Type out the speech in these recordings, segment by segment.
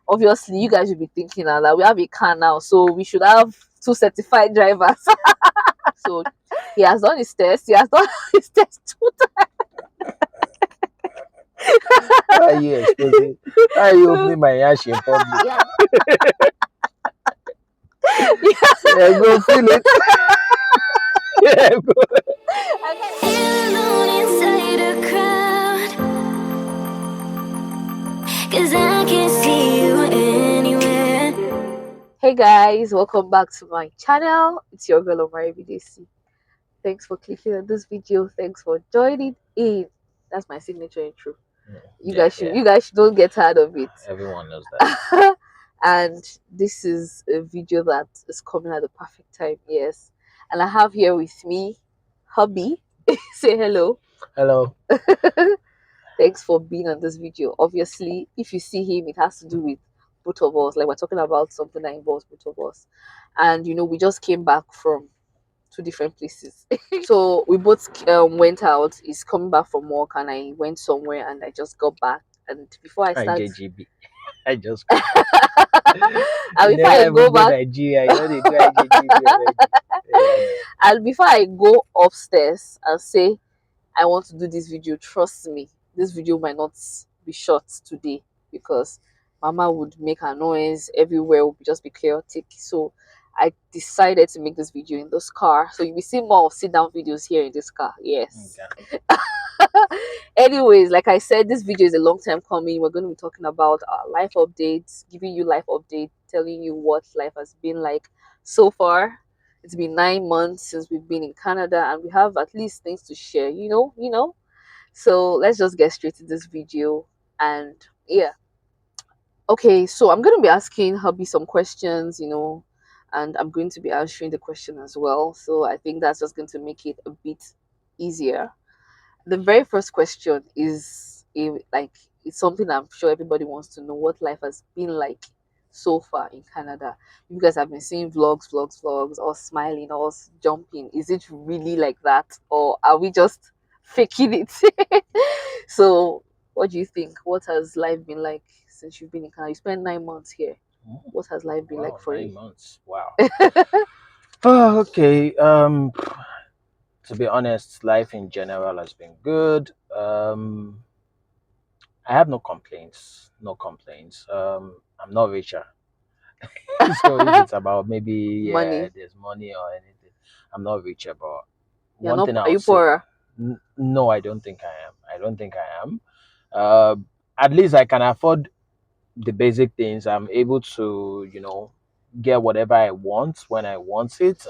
obviously you guys should be thinking now that we have a car now, so we should have 2 certified drivers. So he has done his test. He has done his test 2 times. Why are you exposing? Why are you opening my ash in public? Yeah. Yeah, go feel it. Yeah, go. Feel alone inside a crowd, 'cause I can't see you anywhere. Hey guys, welcome back to my channel. It's your girl Omari BDC. Thanks for clicking on this video. Thanks for joining in. That's my signature intro. You guys don't get tired of it. Everyone knows that. And this is a video that is coming at the perfect time. Yes. And I have here with me hubby. Say hello. Hello. Thanks for being on this video. Obviously, if you see him, it has to do with both of us. Like we're talking about something that involves both of us. And we just came back from 2 different places. So we both went out. He's coming back from work, and I went somewhere, and I just got back. And before I I start, get GB. I just and you before never I even go go back, Nigeria. You know they do IJGB already. Yeah, and before I go upstairs and say I want to do this video, trust me, this video might not be short today because Mama would make a noise everywhere, would just be chaotic. So I decided to make this video in this car. So you will see more of sit down videos here in this car. Yes. okay. Anyways, like I said, this video is a long time coming. We're going to be talking about our life updates, giving you life update, telling you what life has been like so far. It's been 9 months since we've been in Canada, and we have at least things to share, So let's just get straight to this video. And yeah, okay, so I'm going to be asking hubby some questions, and I'm going to be answering the question as well. So I think that's just going to make it a bit easier. The very first question is like it's something I'm sure everybody wants to know: what life has been like so far in Canada. You guys have been seeing vlogs, or smiling, or jumping. Is it really like that, or are we just faking it? So what do you think? What has life been like since you've been in Canada? You spent 9 months here. What has life been like Wow, for 9 months. Wow. Oh, okay. To be honest, life in general has been good. I have no complaints. No complaints. I'm not richer. So if it's about maybe Money? there's money or anything, I'm not richer. But You're one not? thing Are I'll you say, poorer? no, I don't think I am. I don't think I am. Uh, at least I can afford the basic things. I'm able to, get whatever I want when I want it,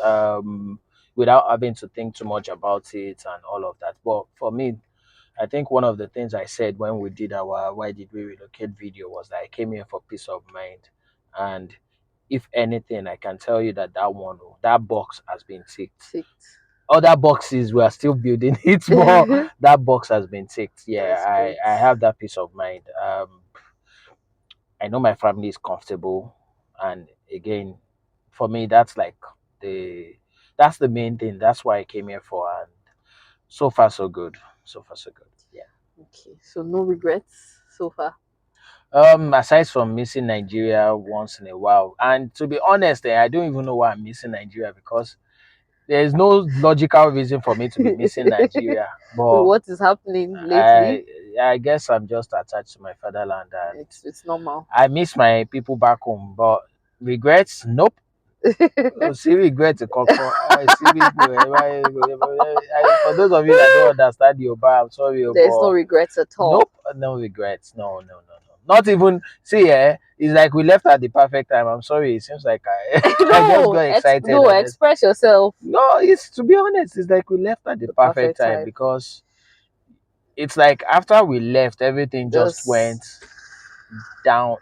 without having to think too much about it and all of that. But for me, I think one of the things I said when we did our "Why Did We Relocate" video was that I came here for peace of mind, and if anything, I can tell you that that box has been ticked. Ticked. Other boxes we are still building it, but that box has been ticked. Yeah, That's great. I have that peace of mind. I know my family is comfortable, and again, for me, the that's the main thing. That's why I came here for, and so far so good. So far so good. Yeah. Okay, so no regrets so far. Aside from missing Nigeria once in a while, and to be honest, I don't even know why I'm missing Nigeria because there is no logical reason for me to be missing Nigeria. With But what is happening lately, I I guess I'm just attached to my fatherland, and it's normal. I miss my people back home. But regrets, nope. See regret Koko. For those of you that don't understand Yoruba, I'm sorry, There's no but regrets at all. nope, no regrets. No, no, no, no. Not even see it's like we left at the perfect time. I'm sorry, it seems like I just No, got excited no, and just express yourself. no, it's to be honest, it's like we left at the The perfect perfect time time. because it's like after we left, everything just Just went downhill.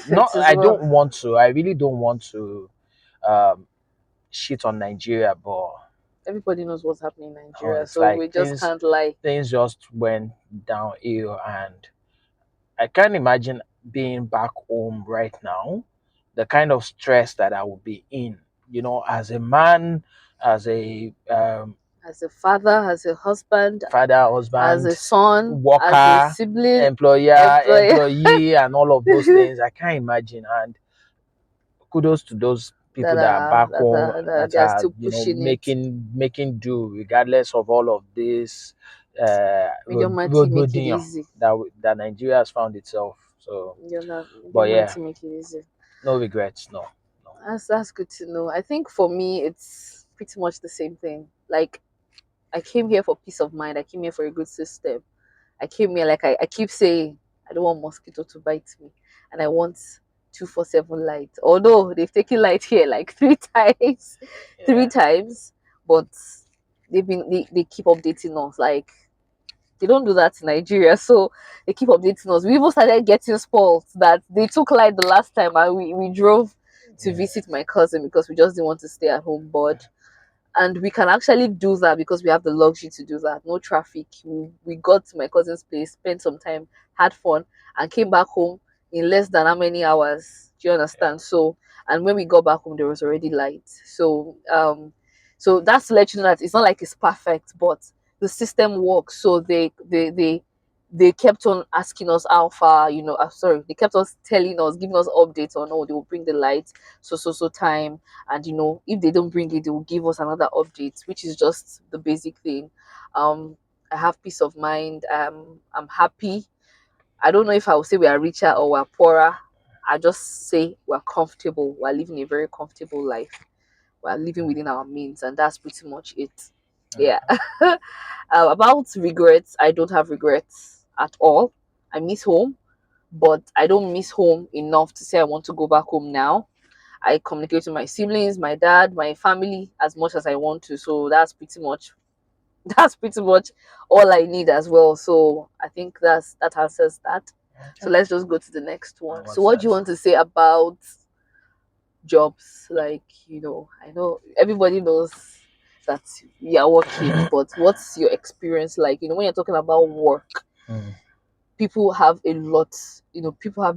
No, it is I well. don't want to. I really don't want to um shit on Nigeria, but Everybody knows what's happening in Nigeria, it's so like we just can't lie. things just went downhill, and I can't imagine being back home right now, the kind of stress that I would be in, as a man, as a as a father, as a husband, father, as a husband, son, as a worker, sibling, employer, employer. employee, and all of those things. I can't imagine. And kudos to those people that are back home that They are are, still pushing it. making do regardless of all of this Medium road make it easy. that Nigeria has found itself. So, but Medium yeah, make it easy. no regrets. No, no. That's good to know. I think for me it's pretty much the same thing. Like I came here for peace of mind. I came here for a good system. I came here like I keep saying I don't want mosquito to bite me, and I want 247 light. Although they've taken light here like three times, three Yeah, times, but they keep updating us. Like they don't do that in Nigeria, so they keep updating us. We even started getting spoiled that they took light the last time, and we drove to yeah, visit my cousin because we just didn't want to stay at home bored, and we can actually do that because we have the luxury to do that. No traffic. We got to my cousin's place, spent some time, had fun, and came back home in less than how many hours? Do you understand? So, and when we got back home, there was already light. So that's to let you know that it's not like it's perfect, but the system works. So they kept on asking us how far, sorry, they kept on telling us, giving us updates on, oh, they will bring the light so time, and if they don't bring it, they will give us another update, which is just the basic thing. I have peace of mind. I'm happy. I don't know if I will say we are richer or we're poorer. I just say we're comfortable. We're living a very comfortable life. We're living within our means, and that's pretty much it. Yeah. okay. About regrets, I don't have regrets at all. I miss home, but I don't miss home enough to say I want to go back home now. I communicate with my siblings, my dad, my family as much as I want to. So that's pretty much that's pretty much all I need as well. So I think that answers that. So Okay. let's just go to the next And one. So what's what do you that? want to say about jobs? Like, I know everybody knows that we are working, but what's your experience like? When you're talking about work, Mm, people have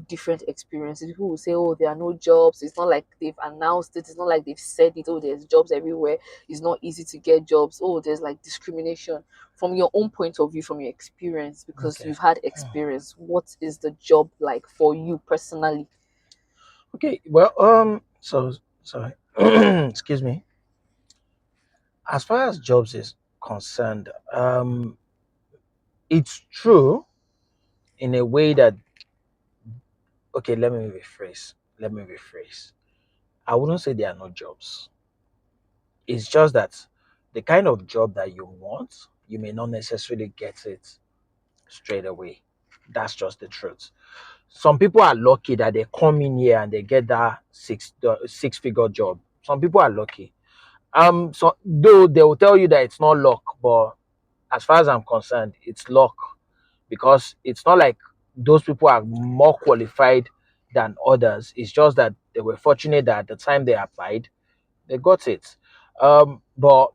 different experiences. People will say, oh, there are no jobs, it's not like they've announced it, it's not like they've said it, oh, there's jobs everywhere, it's not easy to get jobs, oh, there's like discrimination. From your own point of view, from your experience, because okay. you've had experience, what is the job like for you personally? Okay. Well, so sorry. Excuse me. As far as jobs is concerned, it's true in a way that, okay, let me rephrase. I wouldn't say there are no jobs. It's just that the kind of job that you want, you may not necessarily get it straight away. That's just the truth. Some people are lucky that they come in here and they get that six figure job. Some people are lucky. So though they will tell you that it's not luck, but as far as I'm concerned, it's luck, because it's not like those people are more qualified than others. It's just that they were fortunate that at the time they applied, they got it. But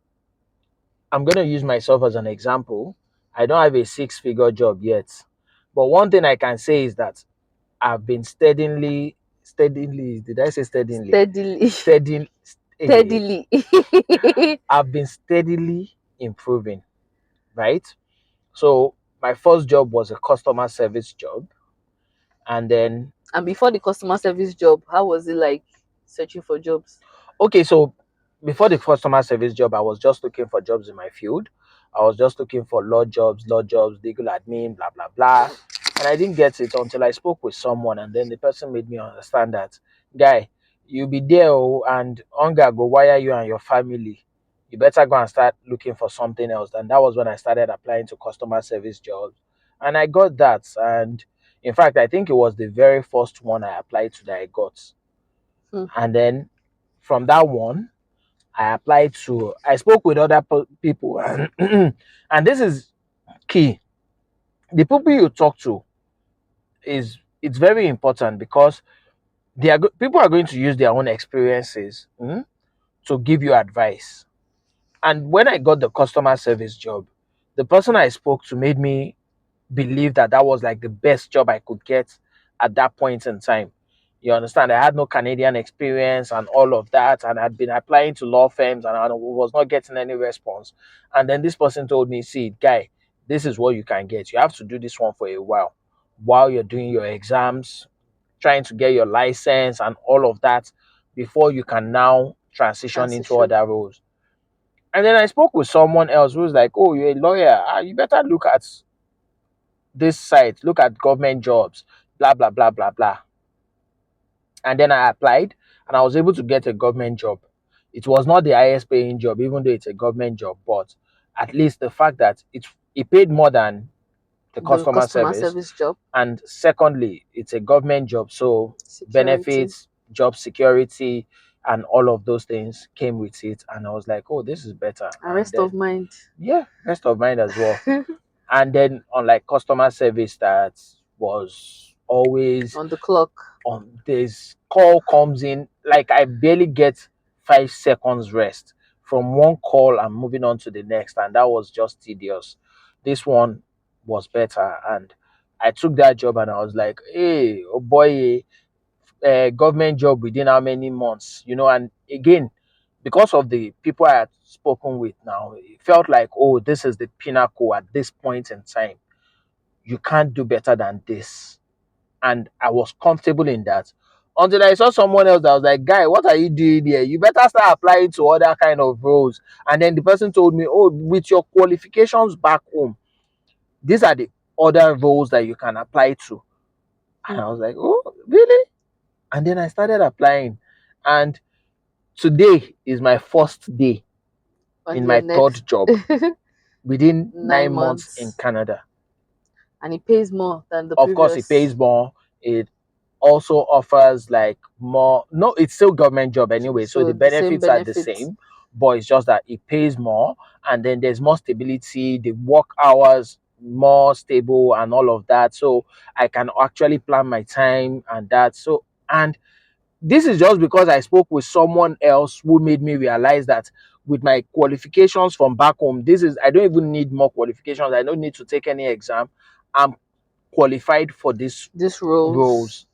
I'm going to use myself as an example. I don't have a six figure job yet. But one thing I can say is that I've been steadily, did I say steadily? Steadily. Steady, eh, Steadily. I've been steadily improving, right? So my first job was a customer service job. And then, And before the customer service job, how was it like searching for jobs? okay, so before the customer service job, I was just looking for jobs in my field. I was just looking for law jobs, legal admin, blah, blah, blah. And I didn't get it until I spoke with someone. And then the person made me understand that, guy, you'll be there, oh, and hunger go wire you and your family. You better go and start looking for something else. And that was when I started applying to customer service jobs. And I got that. And in fact, I think it was the very first one I applied to that I got. Hmm. And then from that one, I spoke with other people, and and this is key. The people you talk to it's very important, because people are going to use their own experiences, to give you advice. And when I got the customer service job, the person I spoke to made me believe that that was like the best job I could get at that point in time. You understand? I had no Canadian experience and all of that, and I'd been applying to law firms and I was not getting any response. And then this person told me, "See, guy, this is what you can get. You have to do this one for a while you're doing your exams, trying to get your license and all of that before you can now transition into Transition. other roles." And then I spoke with someone else who was like, "Oh, you're a lawyer. You better look at this site, look at government jobs, blah, blah, blah, blah, blah." And then I applied and I was able to get a government job. It was not the highest paying job, even though it's a government job, but at least the fact that it paid more than the The customer customer service. service job. And secondly, it's a government job, so Security. benefits, job security, and all of those things came with it. And I was like, oh, this is better. And And rest of then, mind. yeah, rest of mind as well. And then, unlike customer service, that was always On the clock. on, this call comes in, like I barely get 5 seconds rest from one call. I'm moving on to the next, and that was just tedious. This one was better, and I took that job, and I was like, hey, oh boy, government job within how many months, and again, because of the people I had spoken with now, it felt like, oh, this is the pinnacle at this point in time. You can't do better than this, and I was comfortable in that until I saw someone else that was like, "Guy, what are you doing here? You better start applying to other kind of roles." And then the person told me, "Oh, with your qualifications back home, these are the other roles that you can apply to." And I was like, "Oh, really?" And then I started applying, and today is my first day On in your my third next job within nine 9 months in months. Canada. And it pays more than the Of course, it pays previous. more. It also offers like more. No, it's still government job anyway, so So the the same benefits are the benefits. same, but it's just that it pays more, and then there's more stability, the work hours more stable and all of that, so I can actually plan my time and that. So, and this is just because I spoke with someone else who made me realize that with my qualifications from back home, this is, I don't even need more qualifications, I don't need to take any exam. I'm qualified for these These roles. roles.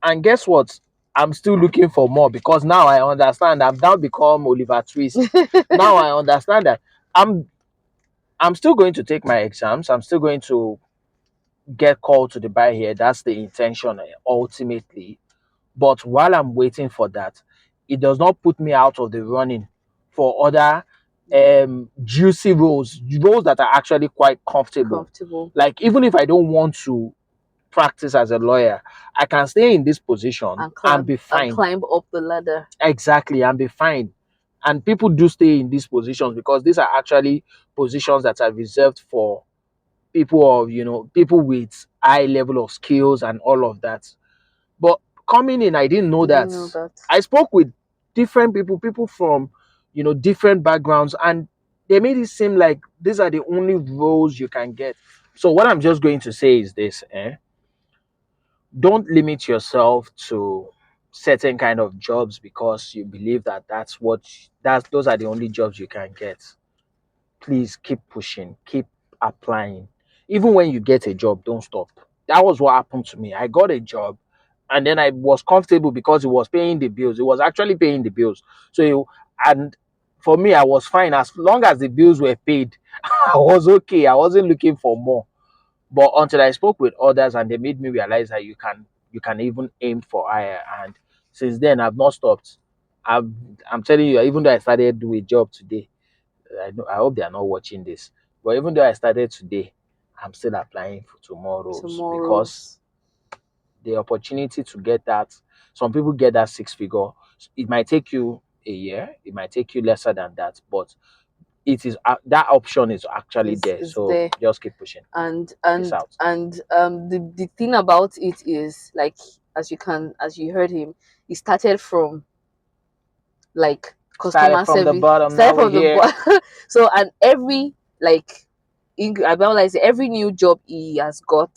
And guess what? I'm still looking for more, because now I understand. I've now become Oliver Twist. Now I understand that I'm I'm still going to take my exams. I'm still going to get called to the bar here. That's the intention, ultimately. But while I'm waiting for that, it does not put me out of the running for other juicy roles that are actually quite comfortable. Comfortable. Like, even if I don't want to practice as a lawyer, I can stay in this position and be And fine. climb up the ladder. Exactly, and be fine. And people do stay in these positions because these are actually positions that are reserved for people of, people with high level of skills and all of that. But coming in, I didn't know You didn't that. know that. I spoke with different people from, different backgrounds, and they made it seem like these are the only roles you can get. So what I'm just going to say is this, don't limit yourself to certain kind of jobs because you believe that those are the only jobs you can get. Please keep pushing, keep applying. Even when you get a job, don't stop. That was what happened to me. I got a job, and then I was comfortable because it was paying the bills. It was actually paying the bills. And for me, I was fine as long as the bills were paid. I was okay. I wasn't looking for more. But until I spoke with others, and they made me realize that you can even aim for higher. And since then, I've not stopped. I've, I'm telling you, even though I started doing a job today, I hope they are not watching this. But even though I started today, I'm still applying for tomorrow's, because Tomorrow's. the opportunity to get that, some people get that six figure. It might take you a year, it might take you lesser than that, but that option is actually there. Is So there. just keep pushing. and Peace and out. and the thing about it is, like, as you heard him, he started from, like, Started customer from the service, bottom, started now we're from the here. so, and every, like, about, like, say, every new job he has got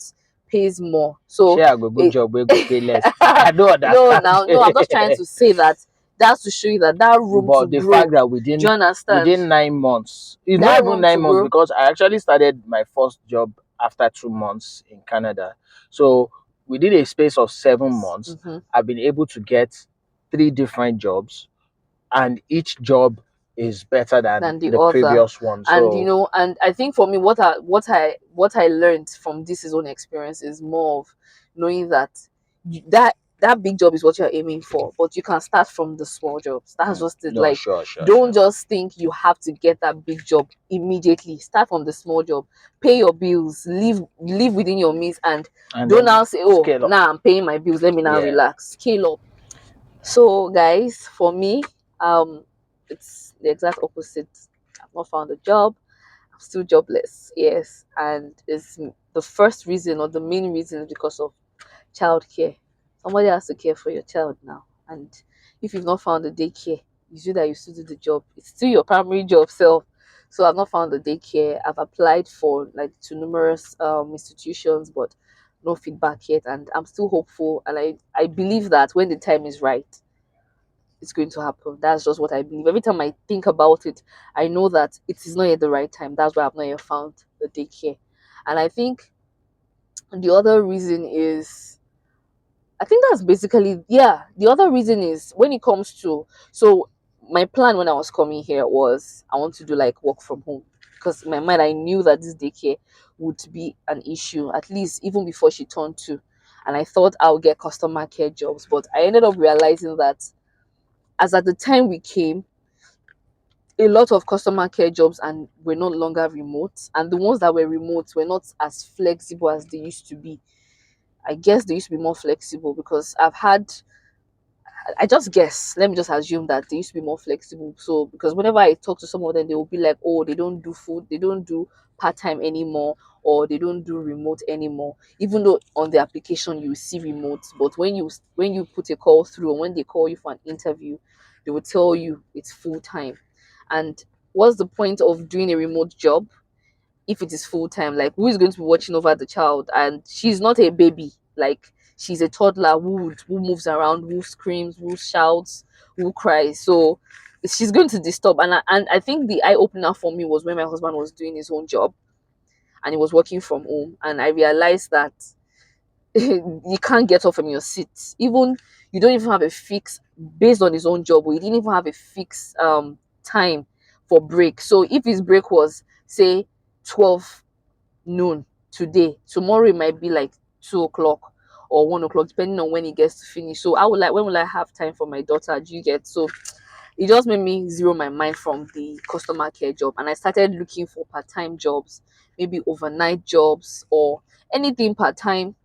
pays more, so Share a good it job, we go pay less. I don't no, understand. now, no, I'm just trying to say that that's to show you that room to But the fact grow. that Do you understand? within 9 months, it's not That even room 9 to months, grow. because I actually started my first job after 2 months in Canada. So within a space of 7 months, Mm-hmm. I've been able to get three different jobs, and each job is better than Than the the other. previous one. And So and I think for me, what I learned from this is own experience is more of knowing that that big job is what you're aiming for, but you can start from the small jobs. That's just it. no, Like, sure, sure, don't sure. just think you have to get that big job immediately. Start from the small job, pay your bills, live within your means, and And don't then now say, oh, scale up. now I'm paying my bills, let me now Yeah. relax. Scale up. So, guys, for me, it's the exact opposite. I've not found a job. I'm still jobless. Yes, and it's the first reason or the main reason is because of childcare. Somebody has to care for your child now, and if you've not found a daycare, it's you that you still do the job. It's still your primary job, so I've not found a daycare. I've applied for like to numerous institutions, but no feedback yet, and I'm still hopeful, and I believe that when the time is right, it's going to happen. That's just what I believe. Every time I think about it, I know that it is not yet the right time. That's why I've not yet found the daycare. And I think the other reason is, I think that's basically, yeah, the other reason is when it comes to, so my plan when I was coming here was I want to do like work from home, because in my mind I knew that this daycare would be an issue, at least even before she turned two. And I thought I would get customer care jobs, but I ended up realizing that as at the time we came, a lot of customer care jobs and were no longer remote, and the ones that were remote were not as flexible as they used to be. I guess they used to be more flexible because I just guess, let me just assume that they used to be more flexible. So because whenever I talk to some of them, they will be like, oh, they don't do food, they don't do part-time anymore, or they don't do remote anymore, even though on the application you see remote, but when you put a call through, or when they call you for an interview, they will tell you it's full-time. And what's the point of doing a remote job if it is full time? Like, who is going to be watching over the child? And she's not a baby. Like, she's a toddler who moves around, who screams, who shouts, who cries. So she's going to disturb. And I think the eye opener for me was when my husband was doing his own job and he was working from home, and I realized that you can't get off from your seat. Even you don't even have a fix based on his own job, or he didn't even have a fixed time for break. So if his break was say 12 noon today, tomorrow it might be like 2 o'clock or 1 o'clock, depending on when he gets to finish. So I would like, when will I have time for my daughter? Do you get? So it just made me zero my mind from the customer care job, and I started looking for part-time jobs, maybe overnight jobs or anything part-time.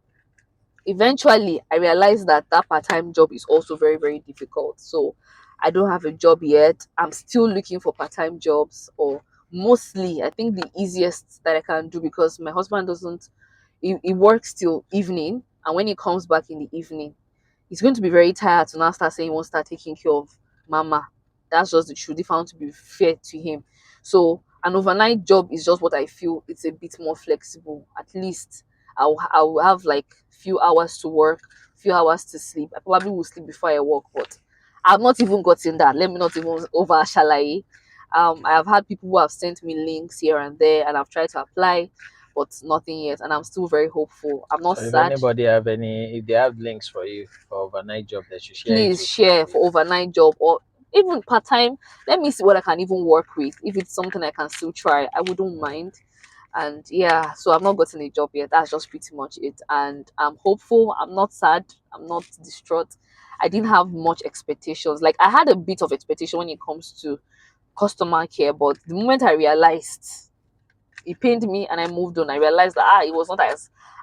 Eventually I realized that that part-time job is also very, very difficult. So I don't have a job yet. I'm still looking for part-time jobs, or mostly I think the easiest that I can do, because my husband doesn't, he works till evening, and when he comes back in the evening, he's going to be very tired to now start saying he wants to start taking care of mama. That's just the truth, if I want to be fair to him. So an overnight job is just what I feel, it's a bit more flexible. At least I'll have like few hours to work, few hours to sleep. I probably will sleep before I work, but I've not even gotten that. Let me not even over shall I have had people who have sent me links here and there, and I've tried to apply, but nothing yet. And I'm still very hopeful. I'm not So if sad. anybody have any, if they have links for you for overnight job, they should share it Please with me, share for please. overnight job or even part-time. Let me see what I can even work with. If it's something I can still try, I wouldn't mind. And yeah, so I've not gotten a job yet. That's just pretty much it. And I'm hopeful. I'm not sad. I'm not distraught. I didn't have much expectations. Like, I had a bit of expectation when it comes to customer care, but the moment I realized it pained me and I moved on, I realized that it was not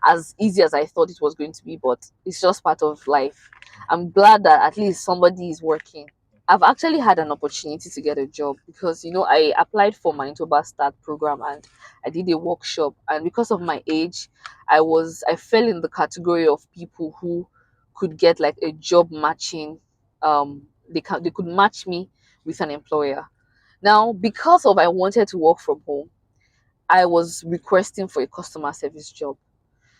as easy as I thought it was going to be, but it's just part of life. I'm glad that at least somebody is working. I've actually had an opportunity to get a job because I applied for my Manitoba Start program, and I did a workshop, and because of my age, I fell in the category of people who could get like a job matching. They could match me with an employer. Now, because of I wanted to work from home, I was requesting for a customer service job.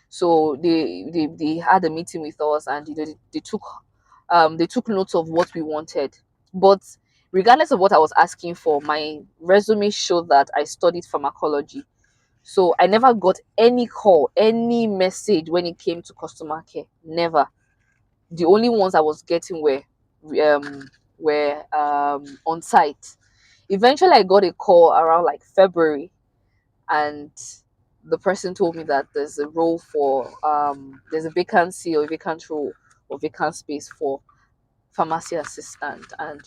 So they had a meeting with us, and they took notes of what we wanted. But regardless of what I was asking for, my resume showed that I studied pharmacology. So I never got any call, any message when it came to customer care. Never. The only ones I was getting um on site. Eventually I got a call around like February, and the person told me that there's a role for there's a vacancy or a vacant role or vacant space for pharmacy assistant, and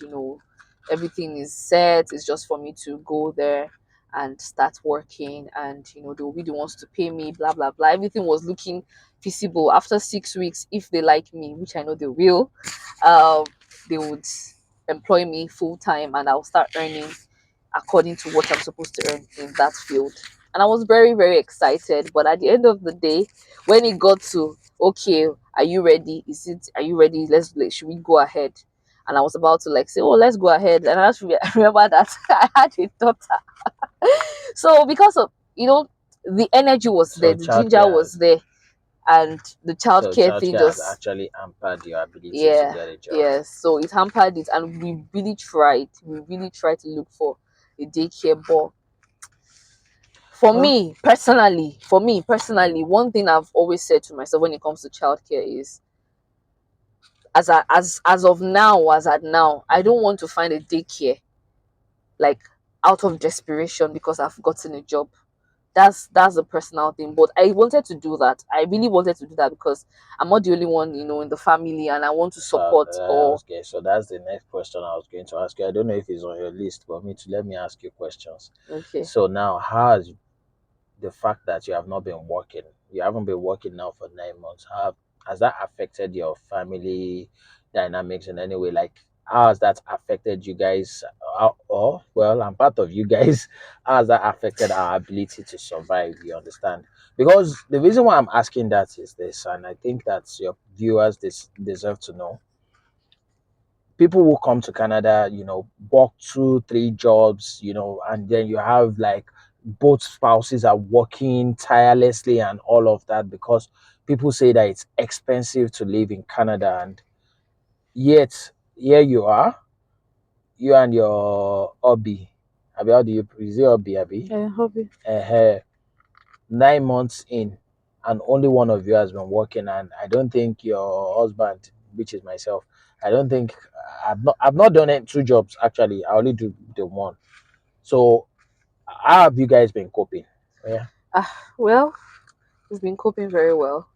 everything is set. It's just for me to go there and start working, and they'll be the ones to pay me, blah blah blah. Everything was looking feasible. After 6 weeks, if they like me, which I know they will, um they would employ me full time, and I'll start earning according to what I'm supposed to earn in that field. And I was very, very excited. But at the end of the day, when it got to, okay, are you ready? Are you ready? Should we go ahead? And I was about to like say, oh, let's go ahead. And I just remember that I had a daughter. So because of, the energy was there, So the ginger childcare was has there, and the so childcare thing childcare has just, actually hampered your ability to yeah, get a job. yeah. So it hampered it. And we really tried. We really tried to look for a daycare, but Well, for me personally, one thing I've always said to myself when it comes to childcare is, as of now, as at now, I don't want to find a daycare like out of desperation because I've gotten a job. That's a personal thing. But I wanted to do that. I really wanted to do that because I'm not the only one, in the family, and I want to support. Or okay, so that's the next question I was going to ask you. I don't know if it's on your list, but me to let me ask you questions. okay. So now, how has the fact that you haven't been working now for 9 months, has that affected your family dynamics in any way? Like, how has that affected you guys? Or, well, I'm part of you guys. How has that affected our ability to survive? You understand? Because the reason why I'm asking that is this, and I think that your viewers deserve to know. People will come to Canada, work 2, 3 jobs, and then you have like both spouses are working tirelessly and all of that because people say that it's expensive to live in Canada, and yet here you are, you and your hubby. Abi, how do you is it hubby, Abi? Hobby. Uh, 9 months in, and only one of you has been working, and I don't think your husband, which is myself, I don't think I've not done it 2 jobs actually. I only do the one. So how have you guys been coping? Yeah. Well, we've been coping very well,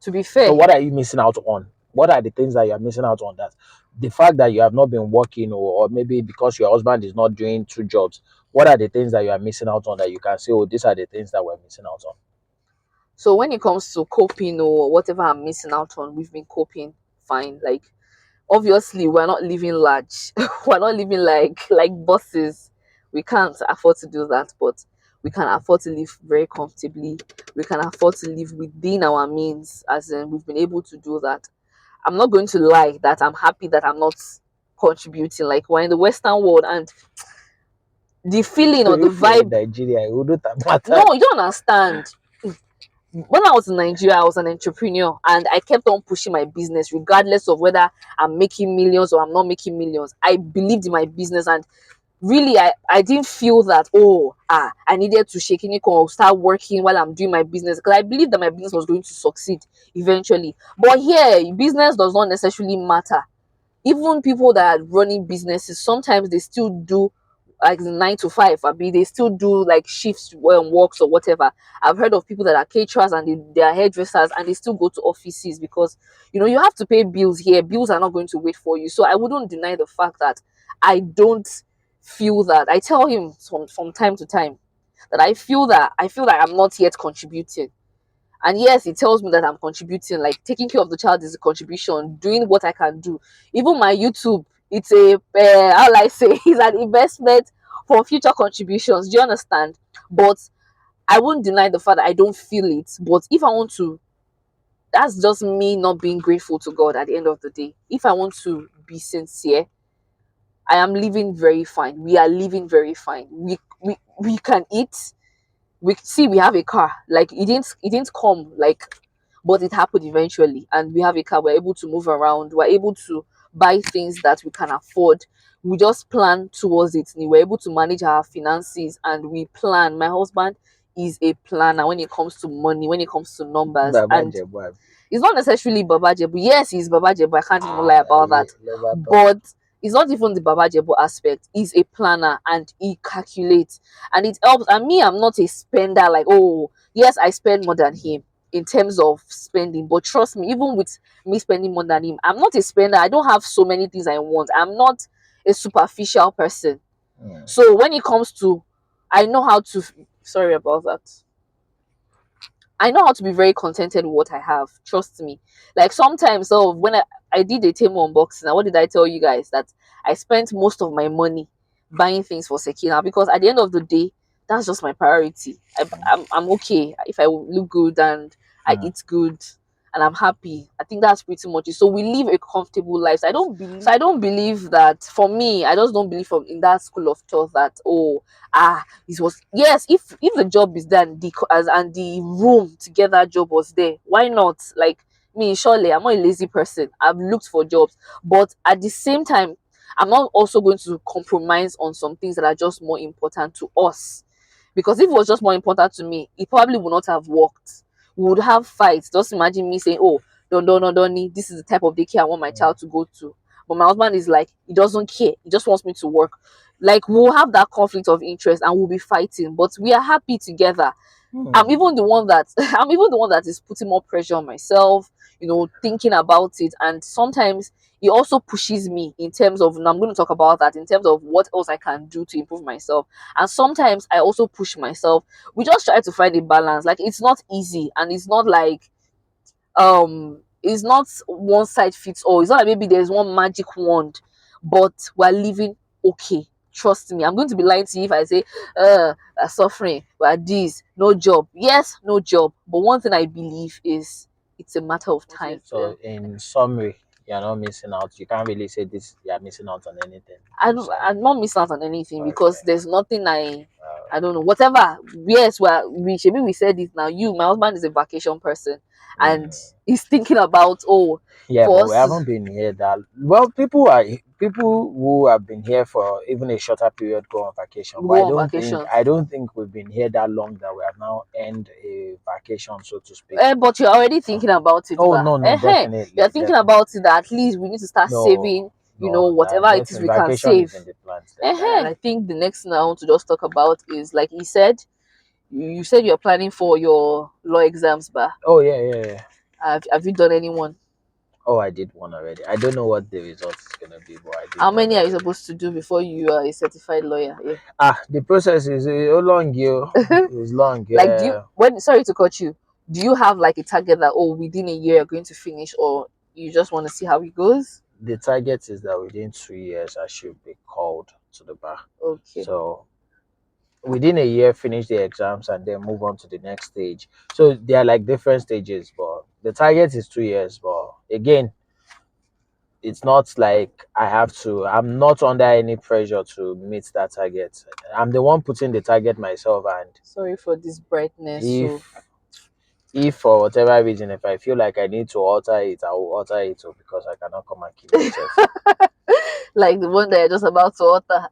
to be So fair. what are you missing out on? What are the things that you are missing out on? That the fact that you have not been working, or maybe because your husband is not doing 2 jobs, what are the things that you are missing out on that you can say, oh, these are the things that we're missing out on? So when it comes to coping or whatever I'm missing out on, we've been coping fine. Like, obviously we're not living large. We're not living like bosses. We can't afford to do that, but we can afford to live very comfortably. We can afford to live within our means, as in we've been able to do that. I'm not going to lie that I'm happy that I'm not contributing. Like, we're in the Western world, and the feeling So or the if you're in vibe. Nigeria, it wouldn't have mattered. No, you don't understand. When I was in Nigeria, I was an entrepreneur, and I kept on pushing my business regardless of whether I'm making millions or I'm not making millions. I believed in my business, and really I didn't feel that, oh, I needed to shake it or start working while I'm doing my business, because I believed that my business was going to succeed eventually. But here, business does not necessarily matter. Even people that are running businesses, sometimes they still do like 9 to 5. I mean, they still do like shifts, works or whatever. I've heard of people that are caterers, and they are hairdressers, and they still go to offices because you have to pay bills here. Bills are not going to wait for you. So I wouldn't deny the fact that I don't feel that. I tell him from time to time that I feel that I'm not yet contributing. And yes, it tells me that I'm contributing. Like, taking care of the child is a contribution, doing what I can do. Even my YouTube, it's a how will I say, it's an investment for future contributions. Do you understand? But I won't deny the fact that I don't feel it. But if I want to, that's just me not being grateful to God at the end of the day. If I want to be sincere, I am living very fine. We are living very fine. We can eat. We have a car. Like, it didn't come like, but it happened eventually, and we have a car. We're able to move around. We're able to buy things that we can afford. We just plan towards it. We're able to manage our finances, and we plan. My husband is a planner when it comes to money, when it comes to numbers, Baba and Jebu, abi. it's not necessarily Baba Jebu. Yes, he's Baba Jebu. I can't even lie about Aye, that. never talk. But it's not even the Baba Jebu aspect. He's a planner and he calculates and it helps. And me, I'm not a spender. Like, oh, yes, I spend more than him in terms of spending. But trust me, even with me spending more than him, I'm not a spender. I don't have so many things I want. I'm not a superficial person. Mm. So when it comes to, I know how to. Sorry about that. I know how to be very contented with what I have. Trust me. Like sometimes, so when I did a Temu unboxing, and what did I tell you guys? That I spent most of my money buying things for Sekina because at the end of the day, that's just my priority. I'm okay if I look good and I Mm. eat good and I'm happy. I think that's pretty much it. So we live a comfortable life. So I don't believe that for me, I just don't believe in that school of thought that oh it was yes if the job is done and the room to get that job was there, why not? Like me, surely I'm not a lazy person. I've looked for jobs, but at the same time I'm not also going to compromise on some things that are just more important to us, because if it was just more important to me, it probably would not have worked. We would have fights. Just imagine me saying, oh, don't need, this is the type of daycare I want my child to go to, but my husband is like, he doesn't care, he just wants me to work. Like we'll have that conflict of interest and we'll be fighting, but we are happy together. I'm Mm. even the one that I'm even the one that is putting more pressure on myself, thinking about it. And sometimes it also pushes me in terms of, and I'm going to talk about that in terms of what else I can do to improve myself. And sometimes I also push myself. We just try to find a balance. Like it's not easy and it's not like it's not one size fits all. It's not like maybe there's one magic wand, but we're living okay. Trust me, I'm going to be lying to you if I say we're suffering, we're this, no job. Yes, no job, but one thing I believe is it's a matter of Okay, time. so in summary, you're not missing out. You can't really say this. You're missing out on anything. In I'm summary, not missing out on anything because okay. there's nothing I Uh, don't know. Whatever. Yes, we maybe we said it now. My husband is a vacation person, and mm. he's thinking about Yeah, for but we us to haven't been here that well. People who have been here for even a shorter period go on vacation. But go on vacation. I don't think we've been here that long that we have now end a vacation, so to speak. But you're already thinking about it, Oh but no, no, you're definitely, thinking definitely. about it that at least we need to start No, saving, no, that whatever it is definitely we can vacation is save. in the plans, And definitely. I think the next thing I want to just talk about is like he said, you said you're planning for your law exams, but Oh yeah, yeah, yeah. have you done anyone? Oh, I did one already. I don't know what the result is gonna be, but I did How one many are you already. supposed to do before you are a certified lawyer? Yeah. The process is long, you. It's long. Like, do you Yeah. when sorry to cut you, do you have like a target that within a year you're going to finish, or you just want to see how it goes? The target is that within 2 years I should be called to the bar. Okay. So within a year, finish the exams and then move on to the next stage. So they are like different stages, but the target is 2 years. But again, it's not like I'm not under any pressure to meet that target. I'm the one putting the target myself, and Sorry for this brightness. So if if for whatever reason if I feel like I need to alter it, I will alter it because I cannot come and kill myself. like the one that you're just about to utter.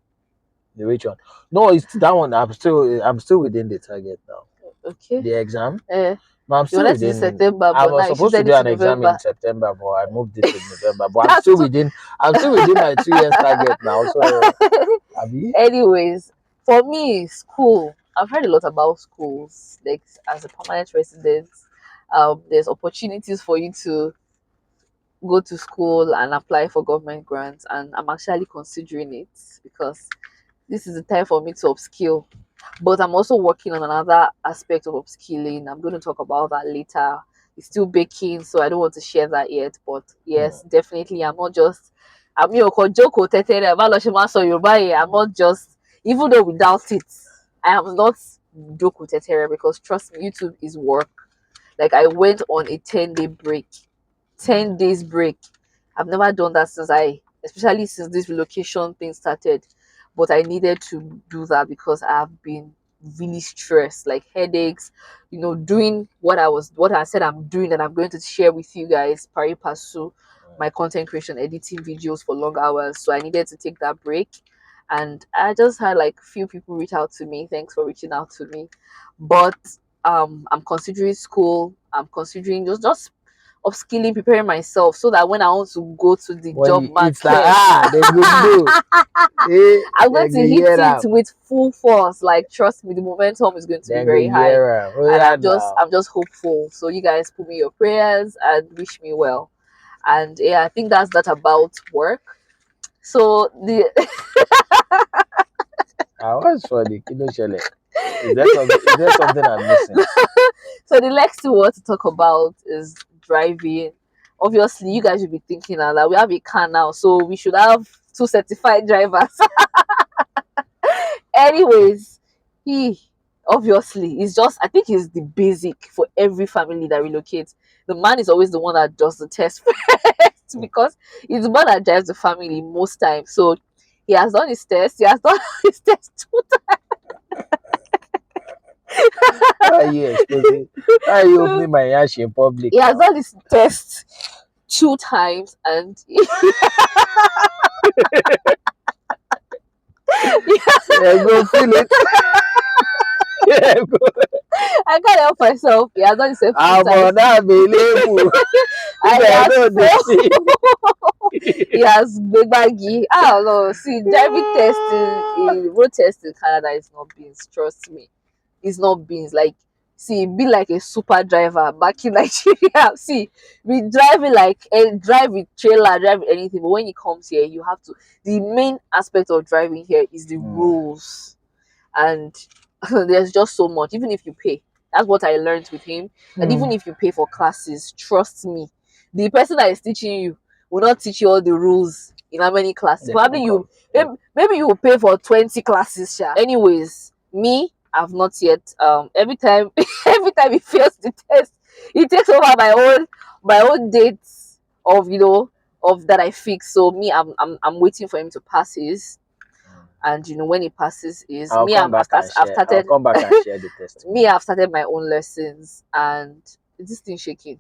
The which one? No, it's that one. I'm still within the target now. Okay. The exam. Uh, No, I'm you still wanted to do within. September, I but was now you supposed to shifted do it to an exam in November. September, but I moved it to November. But I'm That's still within. I'm still within my 2 years target now. So, Abby. anyways, for me, school. I've heard a lot about schools. Like as a permanent resident, there's opportunities for you to go to school and apply for government grants, and I'm actually considering it because this is the time for me to upskill. But I'm also working on another aspect of upskilling. I'm going to talk about that later. It's still baking, so I don't want to share that yet. But Hmm. yes, definitely, I'm not just. I'm Joko Tetere, I'm not just, even though without it, I am not Joko Tetere because trust me, YouTube is work. Like I went on a 10-day break, 10 days break. I've never done that especially since this relocation thing started. But I needed to do that because I've been really stressed, like headaches, doing what I said I'm doing, and I'm going to share with you guys pari passu my content creation, editing videos for long hours. So I needed to take that break. and I just had like few people reach out to me. Thanks for reaching out to me. But I'm considering school. I'm considering just upskilling, preparing myself so that when I want to go to the When job you eat market, they go know. I'm going They to go hit hear it am. with full force. Like trust me, the momentum is going to be Then go very high. hear am. Oh And yeah now. I'm just hopeful. So you guys put me your prayers and wish me well. And yeah, I think that's that about work. So the I was for the kilo shele. Is there something I'm missing? so the next two words to talk about is driving. Obviously, you guys should be thinking now that we have a car now, so we should have two certified drivers. Anyways, he obviously is just I think is the basic for every family that relocates. The man is always the one that does the test first because he's the one that drives the family most times. So he has done his test. He has done his test two Why are you exposing? Why are you times. opening my yash in public He has now? done his test two times, and Yeah, go feel it. Yeah, go. I can't help myself. He has done himself two I'm times, on available. and he I has know the failed. scene. He has big baggy. I don't know. See, driving test in road test in Canada is not beans. Trust me, it's not beans. Like, see, be like a super driver back in Nigeria. See, we drive it like drive with trailer, drive with anything. But when it comes here, you have to. The main aspect of driving here is the Mm, rules, and there's just so much. Even if you pay, that's what I learned with him. That even mm, if you pay for classes, trust me, the person that is teaching you will not teach you all the rules in how many classes. they Probably can't you come. They, maybe you will pay for 20 classes. Sha. Anyways, me, I've not yet. Every time every time he fails the test, he takes over my own dates of of that I fix. So me, I'm waiting for him to pass his, and when it passes is I'll me. come back and I've share. I'll started come back and share the me. testimony. I've started my own lessons, and is this thing shaking?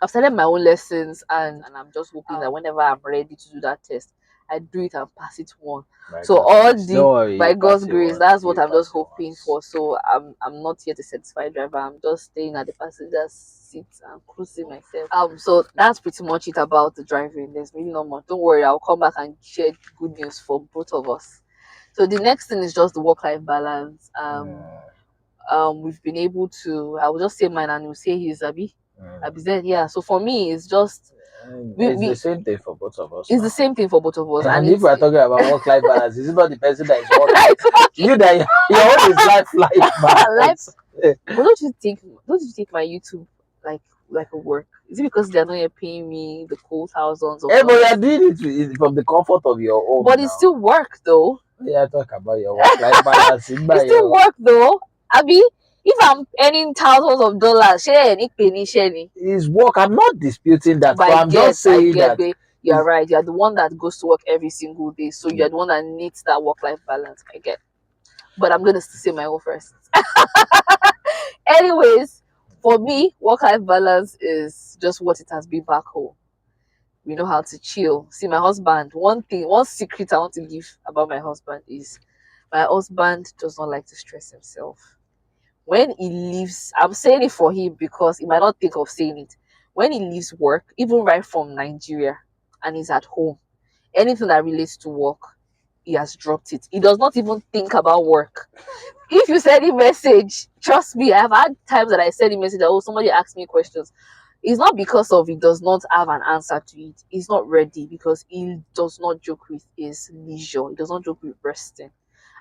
I've started my own lessons, and I'm just hoping that whenever I'm ready to do that test, I do it and pass it one. By So God's all grace. the Don't worry, by you God's pass it grace, once. that's what You I'm just pass it hoping once. for. So I'm not yet a certified driver. I'm just staying at the passenger seat and cruising myself. So that's pretty much it about the driving. There's really not much. Don't worry, I'll come back and share good news for both of us. So the next thing is just the work-life balance. Mm, We've been able to. I will just say mine, and you say his Abi. mm. Abi said, yeah. So for me, it's just And we, it's the we same thing for both of us it's the now. same thing for both of us, and And if it's we're talking about work-life balance, is it not the person that is working? exactly You that your own is life life. balance. But don't you think my YouTube like like a work? Is it because they're not yet paying me the cool thousands of Hey, but dollars? you're doing it from the comfort of your home But it's now. still work though. Yeah, talk about your work-life balance. It's still work though. Abi, if I'm earning thousands of dollars, share any penny, share any. It's work. I'm not disputing that, But but I'm just I saying get, that babe. You're is right. You're the one that goes to work every single day, so you're the one that needs that work-life balance. I get. But I'm gonna say my own first. Anyways, for me, work-life balance is just what it has been back home. We know how to chill. See, my husband. One secret I want to give about my husband is my husband does not like to stress himself. When he leaves, I'm saying it for him because he might not think of saying it. When he leaves work, even right from Nigeria, and he's at home, anything that relates to work, he has dropped it. He does not even think about work. If you send him message, trust me, I've had times that I send him message that somebody asked me questions. It's not because of he does not have an answer to it. He's not ready because he does not joke with his leisure. He does not joke with resting.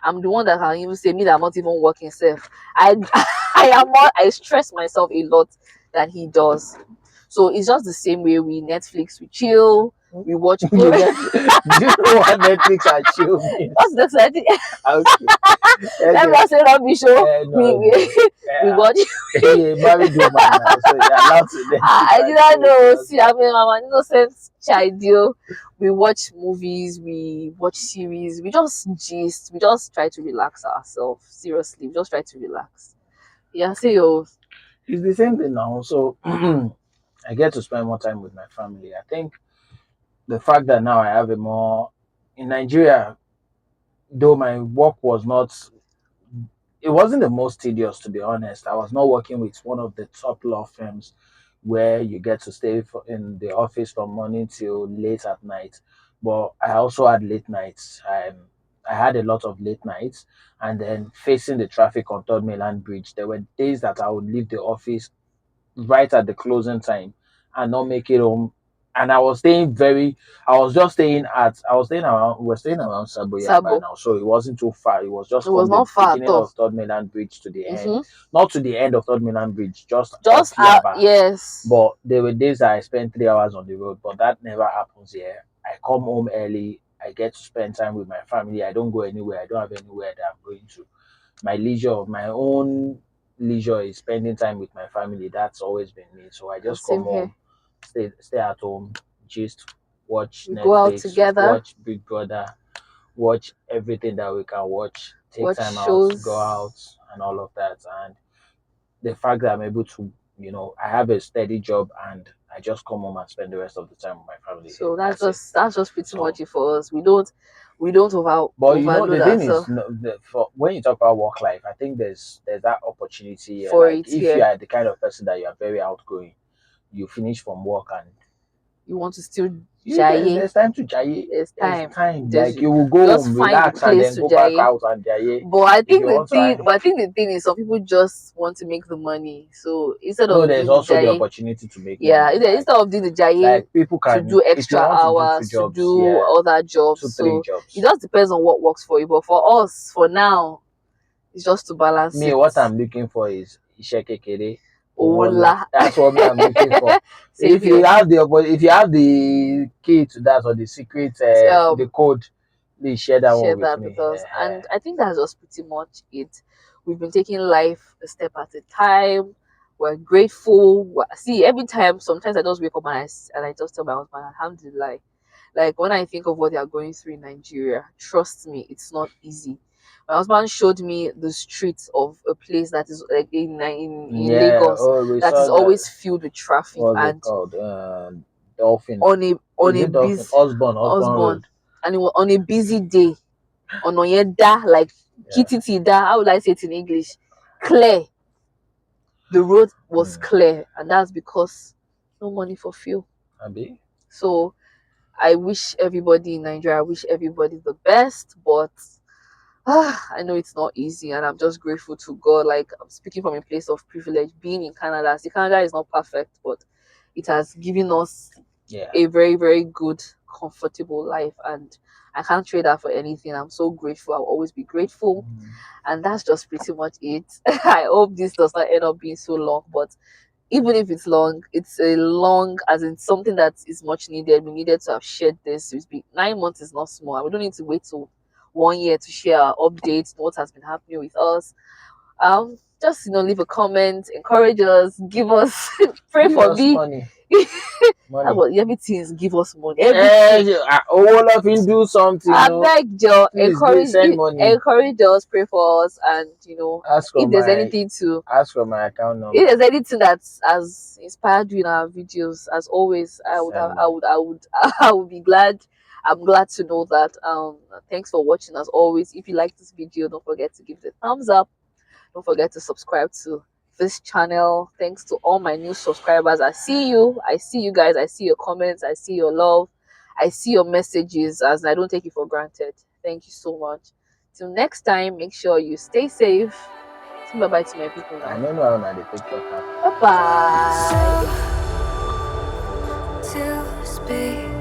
I'm the one that can even say me that I'm not even working self. I I stress myself a lot than he does. So it's just the same way we Netflix, we chill, we watch you movies. net. Do you know what Netflix and chill What's means? the exciting? Okay, Let me okay. not say rubbish show. No, no. We Yeah, watch. yeah, married woman now, so you're allowed to Netflix I did and not chill with know. your See, I husband. mean, I'm an innocent child. Deal. We watch movies, we watch series, we just gist, we just try to relax ourselves. Seriously, we just try to relax. Yeah, say yo. It's the same thing now. So I get to spend more time with my family. I think the fact that now I have a more in Nigeria. though my work was not, it wasn't the most tedious, to be honest. I was not working with one of the top law firms where you get to stay in the office from morning till late at night. But I also had late nights. I had a lot of late nights, and then facing the traffic on Third Mainland Bridge, there were days that I would leave the office right at the closing time and not make it home. And I was just staying at, I was staying around, we were staying around Saboyaba Sabo. now. So it wasn't too far. It was It just was from the not far at beginning all. of Third Mainland Bridge to the end. Mm-hmm. Not to the end of Third Mainland Bridge, just Just off out, Yaba. yes. But there were days that I spent 3 hours on the road, but that never happens here. I come home early. I get to spend time with my family. I don't go anywhere. I don't have anywhere that I'm going to. My leisure, my own leisure is spending time with my family. That's always been me. So I just come Same home, here. stay at home, just watch We go out Netflix, together, watch Big Brother, watch everything that we can watch, take watch time out, go shows. out, and all of that. And the fact that I'm able to, I have a steady job and I just come home and spend the rest of the time with my family here. So That's it. that's just pretty So, much it for us. We don't but overload the thing is, ourselves no, for when you talk about work life, I think there's that opportunity here. for Like it if you here. are the kind of person that you are very outgoing, you finish from work and You want to still there's jaye. time to jaye. There's There's time. time. Just Like you will go just home, find the relax, and place then to go back jaye. out and jaye. But I If think you the want to thing, hang. but I think the thing is, some people just want to make the money. So instead No, of there's doing the also the jaye, opportunity to make yeah, money. Like instead of doing the jaye, people to can, do if you extra want to do two hours, to jobs, do yeah, other jobs. two, three So it jobs. just depends on what works for you. But for us, for now, it's just to balance Me, it. what I'm looking for is iṣẹ́ kékeré, owó ńlá. Ola. That's what me I'm looking for. Same here. If you have the key to that or the secret, the Um, code, please share that Share one with that me. with us. And I think that's just pretty much it. We've been taking life a step at a time. We're grateful. See, every time, sometimes I just wake up and I just tell my husband, Alhamdulillah. Like when I think of what they are going through in Nigeria, trust me, it's not easy. My husband showed me the streets of a place that is like in Yeah. Lagos Oh, we that is saw the, always filled with traffic, what's it and called? Dolphin. on Is a it Dolphin? busy Osborne husband, Road. and it was on a busy day, ọ̀nà yẹn dá, like Yeah. kí dá, how would I say it in English, clear. The road was Hmm. clear, and that's because no money for fuel. Abi? So I wish everybody in Nigeria, I wish everybody the best, but I know it's not easy, and I'm just grateful to God. Like I'm speaking from a place of privilege, being in Canada. See, Canada is not perfect, but it has given us Yeah. a very, very good, comfortable life, and I can't trade that for anything. I'm so grateful. I'll always be grateful, Hmm. and that's just pretty much it. I hope this does not end up being so long, but even if it's long, it's a long, as in something that is much needed. We needed to have shared this. 9 months is not small. We don't need to wait till 1 year to share our updates, what has been happening with us. Just leave a comment, encourage us, give us, pray Give for us me. money. That's Money. what everything is. Give us money. Everything. Owó ló fi ń do something. I No, beg you, please give, send money. encourage us, pray for us, and Ask for if there's my anything to ask for my account if number. there's anything that has inspired you in our videos, as always, Send money. I would be glad. I'm glad to know that. Thanks for watching as always. If you like this video, don't forget to give it a thumbs up. Don't forget to subscribe to this channel. Thanks to all my new subscribers. I see you. I see you guys. I see your comments. I see your love. I see your messages, as I don't take it for granted. Thank you so much. Till next time, make sure you stay safe. Say bye bye to my people I now. don't know how na the TikTok app. Bye bye. To speak